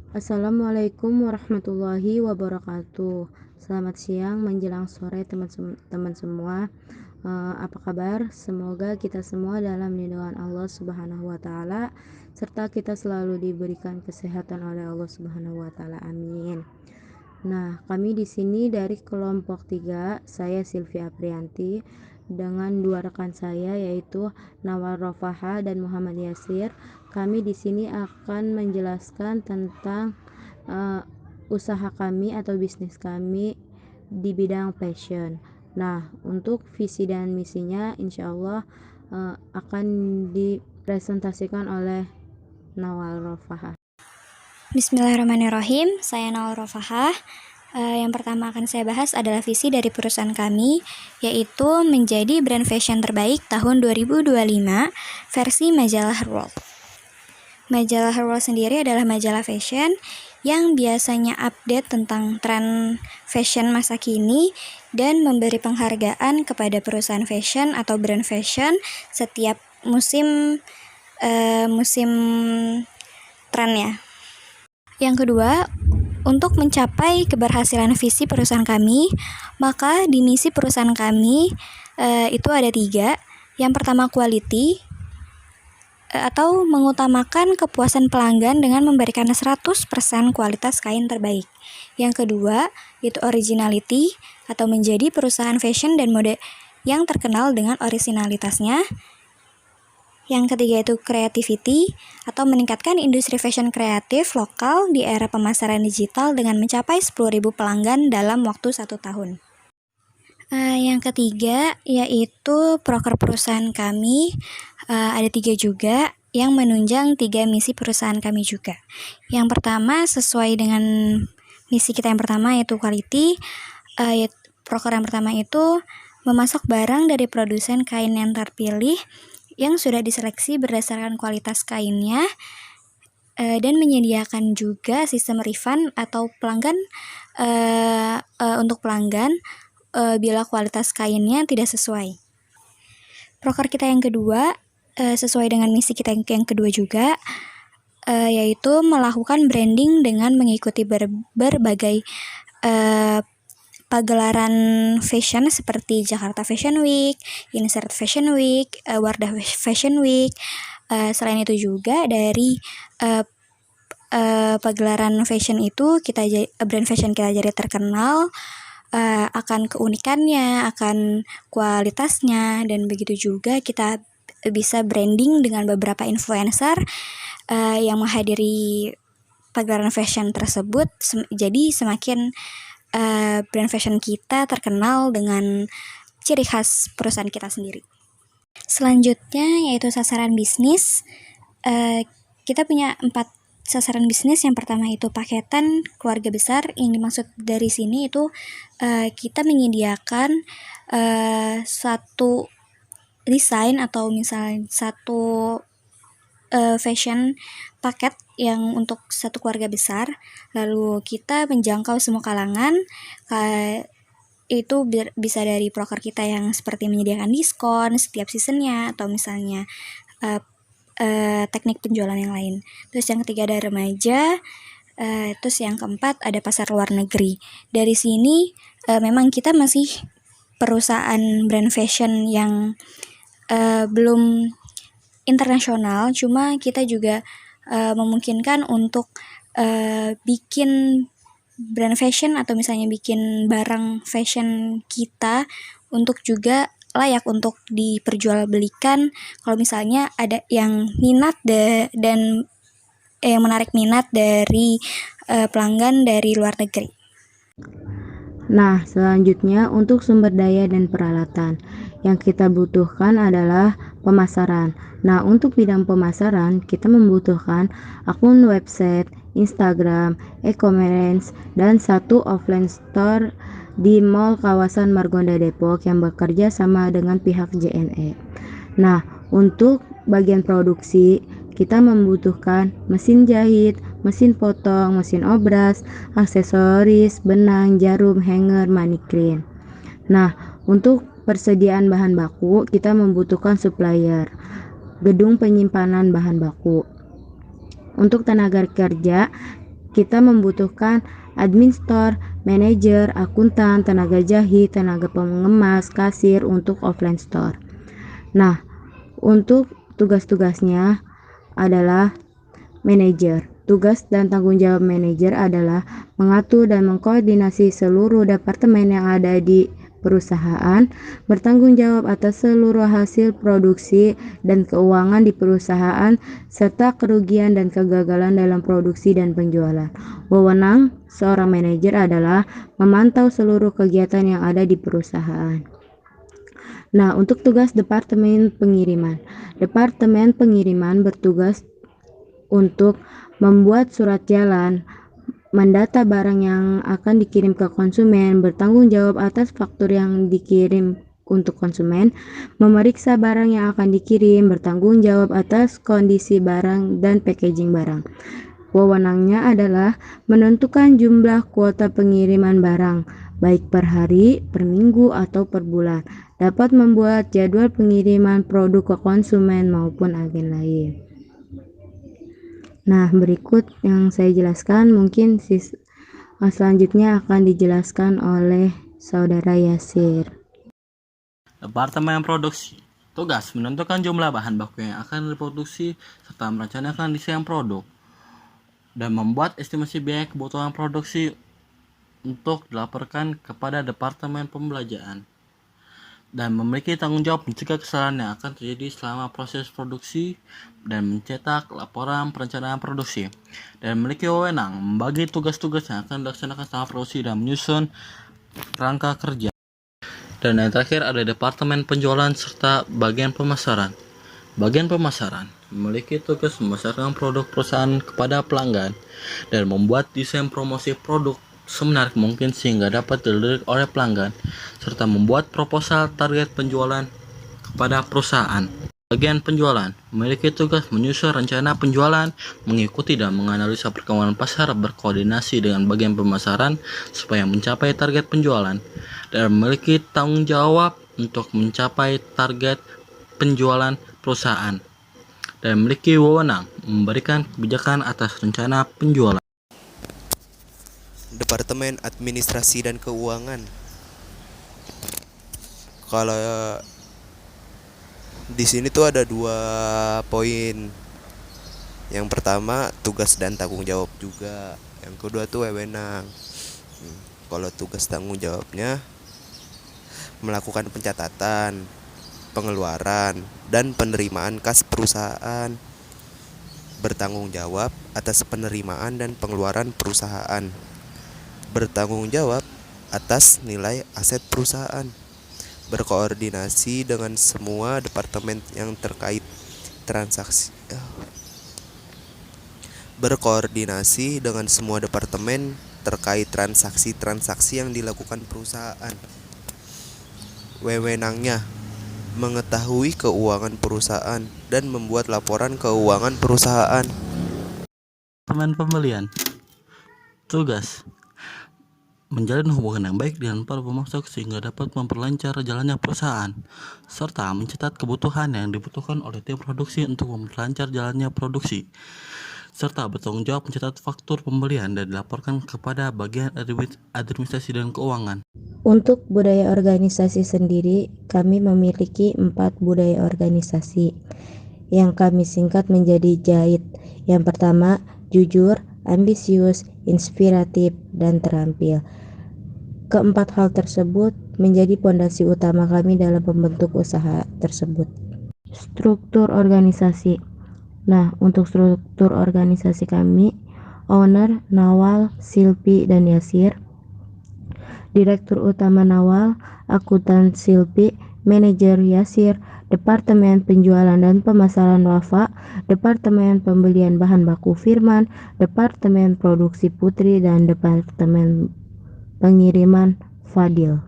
Assalamualaikum warahmatullahi wabarakatuh. Selamat siang menjelang sore teman-teman semua. Apa kabar? Semoga kita semua dalam lindungan Allah Subhanahu wa taala serta kita selalu diberikan kesehatan oleh Allah Subhanahu wa taala. Amin. Nah, kami di sini dari kelompok 3, saya Silvia Aprianti dengan dua rekan saya yaitu Nawal Rofaha dan Muhammad Yasir. Kami di sini akan menjelaskan tentang usaha kami atau bisnis kami di bidang fashion. Nah, untuk visi dan misinya insya Allah akan dipresentasikan oleh Nawal Rofaha. Bismillahirrahmanirrahim, saya Naul Rofahah. Yang pertama akan saya bahas adalah visi dari perusahaan kami, yaitu menjadi brand fashion terbaik tahun 2025 versi majalah Herworld. Majalah Herworld sendiri adalah majalah fashion yang biasanya update tentang tren fashion masa kini dan memberi penghargaan kepada perusahaan fashion atau brand fashion setiap musim trennya. Yang kedua, untuk mencapai keberhasilan visi perusahaan kami, maka di misi perusahaan kami itu ada 3. Yang pertama, quality, atau mengutamakan kepuasan pelanggan dengan memberikan 100% kualitas kain terbaik. Yang kedua, itu originality, atau menjadi perusahaan fashion dan mode yang terkenal dengan originalitasnya. Yang ketiga itu creativity, atau meningkatkan industri fashion kreatif lokal di era pemasaran digital dengan mencapai 10.000 pelanggan dalam waktu 1 tahun. Yang ketiga yaitu proker perusahaan kami, ada 3 juga yang menunjang 3 misi perusahaan kami juga. Yang pertama, sesuai dengan misi kita yang pertama yaitu quality, proker yang pertama itu memasok barang dari produsen kain yang terpilih yang sudah diseleksi berdasarkan kualitas kainnya, dan menyediakan juga sistem refund atau pelanggan untuk pelanggan bila kualitas kainnya tidak sesuai. Proker kita yang kedua sesuai dengan misi kita yang kedua juga, yaitu melakukan branding dengan mengikuti berbagai pagelaran fashion seperti Jakarta Fashion Week, Insert Fashion Week, Wardah Fashion Week. Selain itu juga dari pagelaran fashion itu brand fashion kita jadi terkenal akan keunikannya, akan kualitasnya, dan begitu juga kita bisa branding dengan beberapa influencer yang menghadiri pagelaran fashion tersebut. Jadi semakin brand fashion kita terkenal dengan ciri khas perusahaan kita sendiri. Selanjutnya yaitu sasaran bisnis. Kita punya 4 sasaran bisnis. Yang pertama itu paketan keluarga besar. Yang dimaksud dari sini itu kita menyediakan satu desain atau misalnya satu fashion paket yang untuk satu keluarga besar, lalu kita menjangkau semua kalangan. Itu bisa dari proker kita yang seperti menyediakan diskon setiap seasonnya, atau misalnya teknik penjualan yang lain. Terus yang ketiga ada remaja, terus yang keempat ada pasar luar negeri. Dari sini memang kita masih perusahaan brand fashion yang belum internasional, cuma kita juga memungkinkan untuk bikin brand fashion atau misalnya bikin barang fashion kita untuk juga layak untuk diperjualbelikan kalau misalnya ada yang minat dan yang menarik minat dari pelanggan dari luar negeri. Nah, selanjutnya untuk sumber daya dan peralatan yang kita butuhkan adalah pemasaran. Nah, untuk bidang pemasaran kita membutuhkan akun website, Instagram, e-commerce, dan satu offline store di mall kawasan Margonda Depok yang bekerja sama dengan pihak JNE. Nah, untuk bagian produksi kita membutuhkan mesin jahit, mesin potong, mesin obras, aksesoris, benang, jarum, hanger, manekin. Nah, untuk persediaan bahan baku kita membutuhkan supplier, gedung penyimpanan bahan baku. Untuk tenaga kerja kita membutuhkan admin store, manajer, akuntan, tenaga jahit, tenaga pengemas, kasir untuk offline store. Nah, untuk tugas-tugasnya adalah manajer. Tugas dan tanggung jawab manajer adalah mengatur dan mengkoordinasi seluruh departemen yang ada di perusahaan, bertanggung jawab atas seluruh hasil produksi dan keuangan di perusahaan, serta kerugian dan kegagalan dalam produksi dan penjualan. Wewenang seorang manajer adalah memantau seluruh kegiatan yang ada di perusahaan. Nah, untuk tugas Departemen Pengiriman. Departemen Pengiriman bertugas untuk membuat surat jalan, mendata barang yang akan dikirim ke konsumen, bertanggung jawab atas faktur yang dikirim untuk konsumen, memeriksa barang yang akan dikirim, bertanggung jawab atas kondisi barang dan packaging barang. Wewenangnya adalah menentukan jumlah kuota pengiriman barang, baik per hari, per minggu, atau per bulan, dapat membuat jadwal pengiriman produk ke konsumen maupun agen lain. Nah, berikut yang saya jelaskan, mungkin selanjutnya akan dijelaskan oleh Saudara Yasir. Departemen Produksi. Tugas menentukan jumlah bahan baku yang akan diproduksi serta merencanakan desain produk dan membuat estimasi biaya kebutuhan produksi untuk dilaporkan kepada Departemen Pembelanjaan, dan memiliki tanggung jawab mencegah kesalahan yang akan terjadi selama proses produksi dan mencetak laporan perencanaan produksi, dan memiliki wewenang membagi tugas-tugas yang akan dilaksanakan selama produksi dan menyusun kerangka kerja. Dan yang terakhir ada Departemen Penjualan serta bagian pemasaran. Bagian pemasaran memiliki tugas memasarkan produk perusahaan kepada pelanggan dan membuat desain promosi produk semenarik mungkin sehingga dapat dilirik oleh pelanggan, serta membuat proposal target penjualan kepada perusahaan. Bagian penjualan memiliki tugas menyusun rencana penjualan, mengikuti dan menganalisa perkembangan pasar, berkoordinasi dengan bagian pemasaran supaya mencapai target penjualan, dan memiliki tanggung jawab untuk mencapai target penjualan perusahaan, dan memiliki wewenang memberikan kebijakan atas rencana penjualan. Departemen Administrasi dan Keuangan. Kalau di sini tuh ada 2 poin. Yang pertama tugas dan tanggung jawab juga. Yang kedua tuh wewenang. Kalau tugas tanggung jawabnya melakukan pencatatan, pengeluaran, dan penerimaan kas perusahaan. Bertanggung jawab atas penerimaan dan pengeluaran perusahaan. Bertanggung jawab atas nilai aset perusahaan, berkoordinasi dengan semua departemen yang terkait transaksi. Berkoordinasi dengan semua departemen terkait transaksi-transaksi yang dilakukan perusahaan. Wewenangnya mengetahui keuangan perusahaan dan membuat laporan keuangan perusahaan. Departemen Pembelian. Tugas menjalin hubungan yang baik dengan para pemasok sehingga dapat memperlancar jalannya perusahaan, serta mencatat kebutuhan yang dibutuhkan oleh tim produksi untuk memperlancar jalannya produksi, serta bertanggung jawab mencatat faktur pembelian dan dilaporkan kepada bagian administrasi dan keuangan. Untuk budaya organisasi sendiri, kami memiliki 4 budaya organisasi yang kami singkat menjadi JAIT. Yang pertama, jujur, ambisius, inspiratif, dan terampil. Keempat hal tersebut menjadi pondasi utama kami dalam membentuk usaha tersebut. Struktur organisasi. Nah, untuk struktur organisasi kami, owner Nawal, Silpi, dan Yasir. Direktur utama Nawal, akuntan Silpi, manajer Yasir, Departemen Penjualan dan Pemasaran Wafa, Departemen Pembelian Bahan Baku Firman, Departemen Produksi Putri, dan Departemen Pengiriman Fadil.